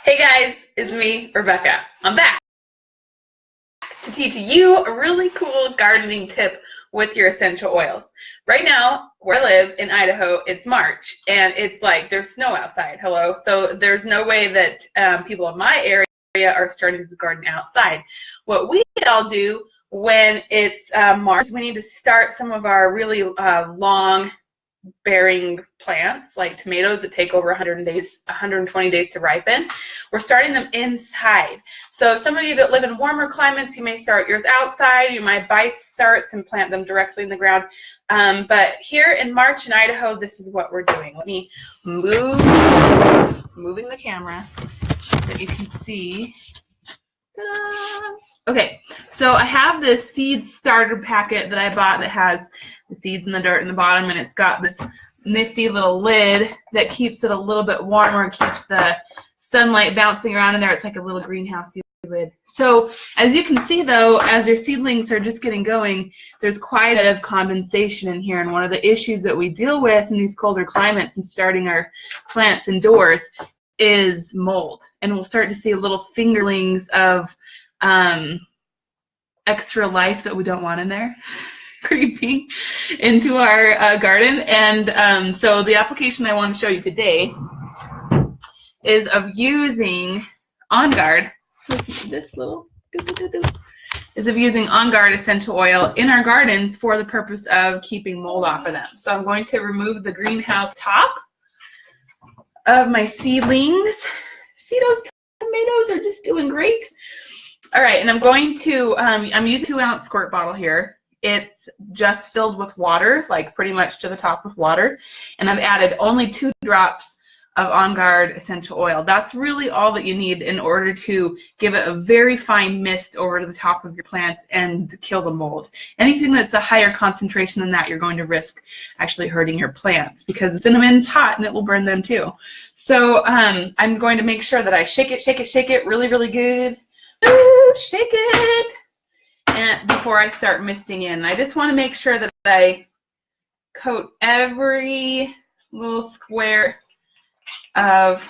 Hey guys, it's me, Rebecca. I'm back to teach you a really cool gardening tip with your essential oils. Right now, where I live in Idaho, it's March, and it's like there's snow outside. Hello. So there's no way that people in my area are starting to garden outside. What we all do when it's March is we need to start some of our really long bearing plants like tomatoes that take over 120 days to ripen. We're starting them inside. So some of you that live in warmer climates, you may start yours outside. You might bite starts and plant them directly in the ground. But here in March in Idaho, this is what we're doing. Let me moving the camera so that you can see. Ta-da! Okay, so I have this seed starter packet that I bought that has the seeds in the dirt in the bottom, and it's got this nifty little lid that keeps it a little bit warmer, keeps the sunlight bouncing around in there. It's like a little greenhouse lid. So as you can see though, as your seedlings are just getting going, there's quite a bit of condensation in here, and one of the issues that we deal with in these colder climates and starting our plants indoors is mold, and we'll start to see little fingerlings of extra life that we don't want in there creeping into our garden. And so the application I want to show you today is of using onguard. Is of using onguard essential oil in our gardens for the purpose of keeping mold off of them. So I'm going to remove the greenhouse top of my seedlings. See, those tomatoes are just doing great. All right, and I'm going to, I'm using a 2-ounce squirt bottle here. It's just filled with water, like pretty much to the top with water. And I've added only 2 drops of onguard essential oil. That's really all that you need in order to give it a very fine mist over to the top of your plants and kill the mold. Anything that's a higher concentration than that, you're going to risk actually hurting your plants because the cinnamon's hot and it will burn them too. So I'm going to make sure that I shake it really, really good. Ooh, shake it, and before I start misting in, I just want to make sure that I coat every little square of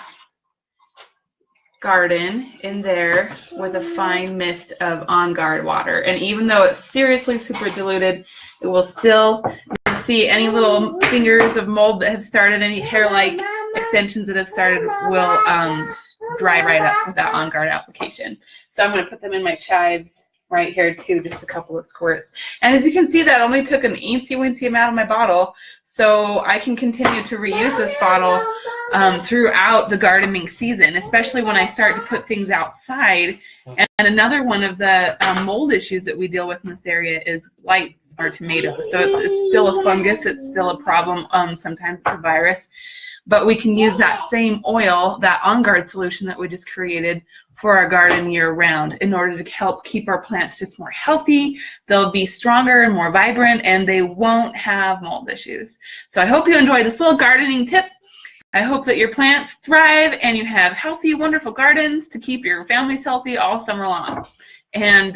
garden in there with a fine mist of onguard water. And even though it's seriously super diluted, it will still, you'll see any little fingers of mold that have started, any hair-like extensions that have started will dry right up with that onguard application. So I'm going to put them in my chives right here too, just a couple of squirts. And as you can see, that only took an eensy-weensy amount of my bottle, so I can continue to reuse this bottle throughout the gardening season, especially when I start to put things outside. And another one of the mold issues that we deal with in this area is blights our tomatoes. So it's still a fungus, it's still a problem, sometimes it's a virus. But we can use that same oil, that onguard solution that we just created, for our garden year-round in order to help keep our plants just more healthy. They'll be stronger and more vibrant, and they won't have mold issues. So I hope you enjoyed this little gardening tip. I hope that your plants thrive and you have healthy, wonderful gardens to keep your families healthy all summer long. And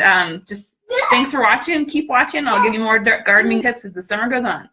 just thanks for watching. Keep watching. I'll give you more gardening tips as the summer goes on.